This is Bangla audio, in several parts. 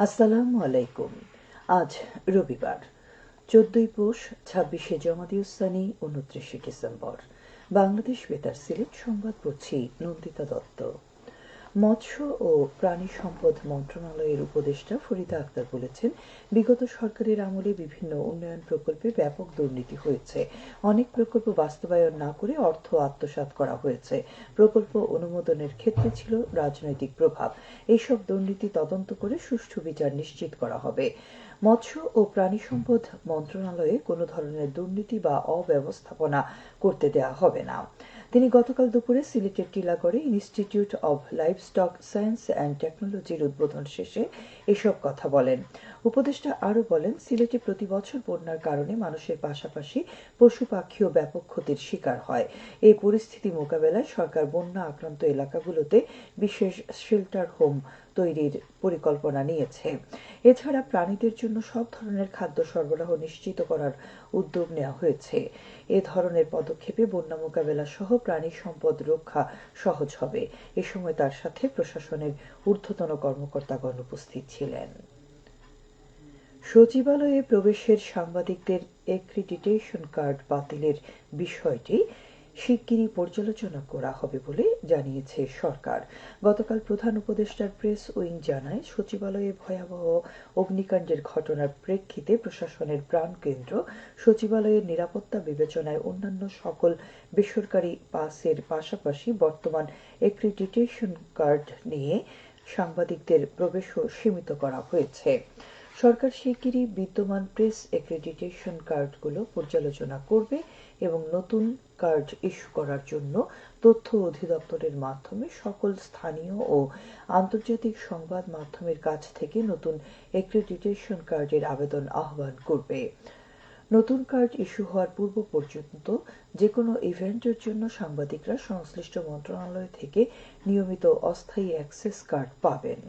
আসসালামু আলাইকুম। আজ রবিবার 14ই পৌষ, 26শে জামাদিউস-সানি, 29শে ডিসেম্বর। বাংলাদেশ বেতার সিলেট সংবাদ পড়ছি নন্দিতা দত্ত। মৎস্য ও প্রাণী সম্পদ মন্ত্রণালয়ের উপদেষ্টা ফরিদা আক্তার বলেছেন, বিগত সরকারের আমলে বিভিন্ন উন্নয়ন প্রকল্পে ব্যাপক দুর্নীতি হয়েছে। অনেক প্রকল্প বাস্তবায়ন না করে অর্থ আত্মসাৎ করা হয়েছে। প্রকল্প অনুমোদনের ক্ষেত্রে ছিল রাজনৈতিক প্রভাব। এইসব দুর্নীতি তদন্ত করে সুষ্ঠু বিচার নিশ্চিত করা হবে। মৎস্য ও প্রাণী সম্পদ মন্ত্রণালয়ে কোনো ধরনের দুর্নীতি বা অব্যবস্থাপনা করতে দেওয়া হবে না। তিনি গতকাল দুপুরে সিলেটের টিলাগড়ে institute of livestock science and টেকনোলজির উদ্বোধন শেষে এসব কথা বলেন। উপদেষ্টা আরও বলেন, সিলেটে প্রতি বছর বন্যার কারণে মানুষের পাশাপাশি পশু পাখিও ব্যাপক ক্ষতির শিকার হয়। এই পরিস্থিতি মোকাবেলায় সরকার বন্যা আক্রান্ত এলাকাগুলোতে বিশেষ শেল্টার হোম তৈরির পরিকল্পনা নিয়েছে। এছাড়া প্রাণীদের জন্য সব ধরনের খাদ্য সরবরাহ নিশ্চিত করার উদ্যোগ নেওয়া হয়েছে। এ ধরনের পদক্ষেপে বন্যা মোকাবেলা সহ প্রাণী সম্পদ রক্ষা সহজ হবে। এ সময় তার সাথে প্রশাসনের ঊর্ধ্বতন কর্মকর্তাগণ উপস্থিত ছিলেন। সচিবালয়ে প্রবেশের সাংবাদিকদের এক্রিডিটেশন কার্ড বাতিলের বিষয়টি শিগগিরই পর্যালোচনা করা হবে বলে জানিয়েছে সরকার। গতকাল প্রধান উপদেষ্টার প্রেস উইং জানায়, সচিবালয়ে ভয়াবহ অগ্নিকাণ্ডের ঘটনার প্রেক্ষিতে প্রশাসনের প্রাণকেন্দ্র সচিবালয়ের নিরাপত্তা বিবেচনায় অন্যান্য সকল বেসরকারি পাসের পাশাপাশি বর্তমান এক্রিডিটেশন কার্ড নিয়ে সাংবাদিকদের প্রবেশও সীমিত করা হয়েছে। সরকার শিগগিরই বিদ্যমান প্রেস এক্রিডিটেশন কার্ডগুলো পর্যালোচনা করবে এবং নতুন কার্ড ইস্যু করার জন্য তথ্য অধিদপ্তরের মাধ্যমে সকল স্থানীয় ও আন্তর্জাতিক সংবাদ মাধ্যমের কাছ থেকে নতুন এক্রিডিটেশন কার্ডের আবেদন আহ্বান করবে। নতুন কার্ড ইস্যু হওয়ার পূর্ব পর্যন্ত যেকোনো ইভেন্টের জন্য সাংবাদিকরা সংশ্লিষ্ট মন্ত্রণালয় থেকে নিয়মিত অস্থায়ী অ্যাক্সেস কার্ড পাবেন।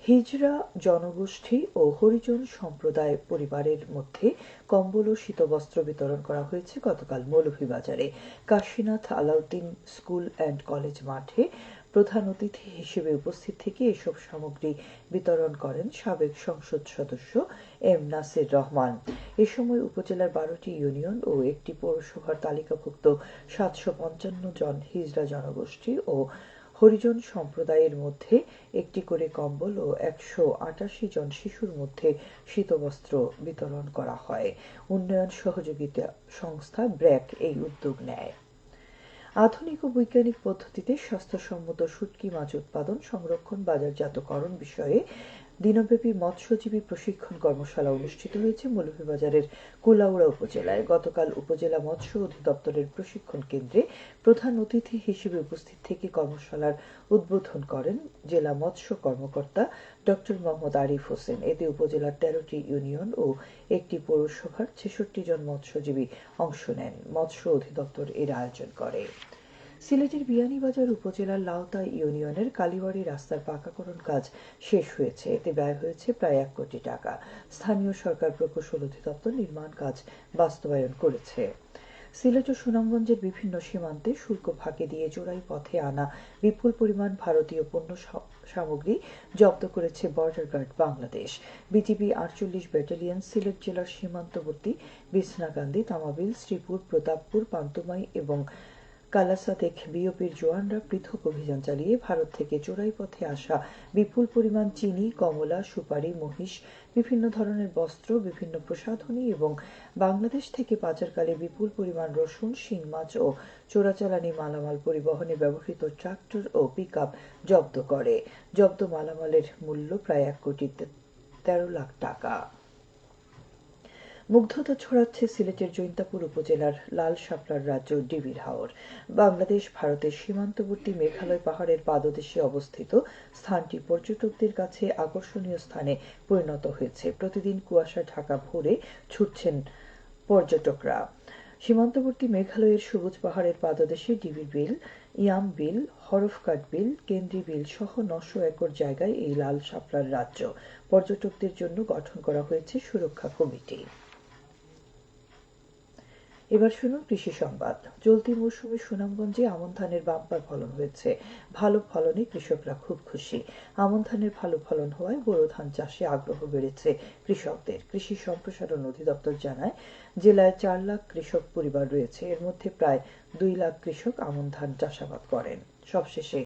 হিজড়া জনগোষ্ঠী ও হরিজন সম্প্রদায় পরিবারের মধ্যে কম্বল ও শীতবস্ত্র বিতরণ করা হয়েছে গতকাল মৌলভীবাজারে Kashinath Alauddin school and college মাঠে। প্রধান অতিথি হিসেবে উপস্থিত থেকে এসব সামগ্রী বিতরণ করেন সাবেক সংসদ সদস্য এম নাসির রহমান। এ সময় উপজেলার 12টি ইউনিয়ন ও একটি পৌরসভার তালিকাভুক্ত 755 জন হিজড়া জনগোষ্ঠী ও হরিজন সম্প্রদায়ের মধ্যে একটি করে কম্বল ও 188 জন শিশুর মধ্যে শীতবস্ত্র বিতরণ করা হয়। উন্নয়ন সহযোগিতা সংস্থা ব্র্যাক এই উদ্যোগ নেয়। আধুনিক ও বৈজ্ঞানিক পদ্ধতিতে স্বাস্থ্যসম্মত শুঁটকি মাছ উৎপাদন, সংরক্ষণ, বাজারজাতকরণ বিষয়ে দিনব্যাপী মৎস্যজীবী প্রশিক্ষণ কর্মশালা অনুষ্ঠিত হয়েছে মৌলভীবাজারের কুলাউড়া উপজেলায়। গতকাল উপজেলা মৎস্য অধিদপ্তরের প্রশিক্ষণ কেন্দ্রে প্রধান অতিথি হিসেবে উপস্থিত থেকে কর্মশালার উদ্বোধন করেন জেলা মৎস্য কর্মকর্তা ড. মোহাম্মদ আরিফ হোসেন। এতে উপজেলার 13টি ইউনিয়ন ও একটি পৌরসভার 66 জন মৎস্যজীবী অংশ নেন। মৎস্য অধিদপ্তর এর আয়োজন করে। সিলেটের বিয়ানীবাজার উপজেলার লাউতা ইউনিয়নের কালীবাড়ি রাস্তার পাকাকরণ কাজ শেষ হয়েছে। এতে ব্যয় হয়েছে প্রায় 1 কোটি টাকা। স্থানীয় সরকার প্রকৌশল অধিদপ্তর নির্মাণ কাজ বাস্তবায়ন করেছে। সিলেট ও সুনামগঞ্জের বিভিন্ন সীমান্তে শুল্ক ফাঁকি দিয়ে চোরাই পথে আনা বিপুল পরিমাণ ভারতীয় পণ্য সামগ্রী জব্দ করেছে border guard Bangladesh. BGB 48 battalion Sylhet জেলার সীমান্তবর্তী বিছনাকান্দি, তামাবিল, শ্রীপুর, প্রতাপপুর, পান্তুমাই এবং কালাসাদেক বিওপির জওয়ানরা পৃথক অভিযান চালিয়ে ভারত থেকে চোরাই পথে আসা বিপুল পরিমাণ চিনি, কমলা, সুপারি, মহিষ, বিভিন্ন ধরনের বস্ত্র, বিভিন্ন প্রসাধনী এবং বাংলাদেশ থেকে পাচারকালে বিপুল পরিমাণ রসুন, শিং মাছ ও চোরাচালানি মালামাল পরিবহনে ব্যবহৃত ট্রাক্টর ও পিকআপ জব্দ করে। জব্দ মালামালের মূল্য প্রায় 1,13 লাখ টাকা। মুগ্ধতা ছড়াচ্ছে সিলেটের জৈন্তাপুর উপজেলার লাল শাপলার রাজ্য ডিবির হাওর। বাংলাদেশ ভারতের সীমান্তবর্তী মেঘালয় পাহাড়ের পাদদেশে অবস্থিত স্থানটি পর্যটকদের কাছে আকর্ষণীয় স্থানে পরিণত হয়েছে। প্রতিদিন কুয়াশা ঢাকা ভোরে ছুটছেন পর্যটকরা। সীমান্তবর্তী মেঘালয়ের সবুজ পাহাড়ের পাদদেশে ডিবি বিল, ইয়াম বিল, হরফকাট বিল, কেন্দ্রি বিল সহ 900 একর জায়গায় এই লাল শাপলার রাজ্য। পর্যটকদের জন্য গঠন করা হয়েছে সুরক্ষা কমিটি। এবার শুনুন কৃষি সংবাদ। চলতি মৌসুমে সুনামগঞ্জে আমন ধানের বাম্পার ফলন হয়েছে। ভালো ফলনে কৃষকরা খুব খুশি। আমন ধানের ভালো ফলন হওয়ায় বোরো ধান চাষে আগ্রহ বেড়েছে কৃষকদের। কৃষি সম্প্রসারণ অধিদপ্তর জানায়, জেলায় 4 লাখ কৃষক পরিবার রয়েছে। এর মধ্যে প্রায় 2 লাখ কৃষক আমন ধান চাষাবাদ করেন। সবশেষে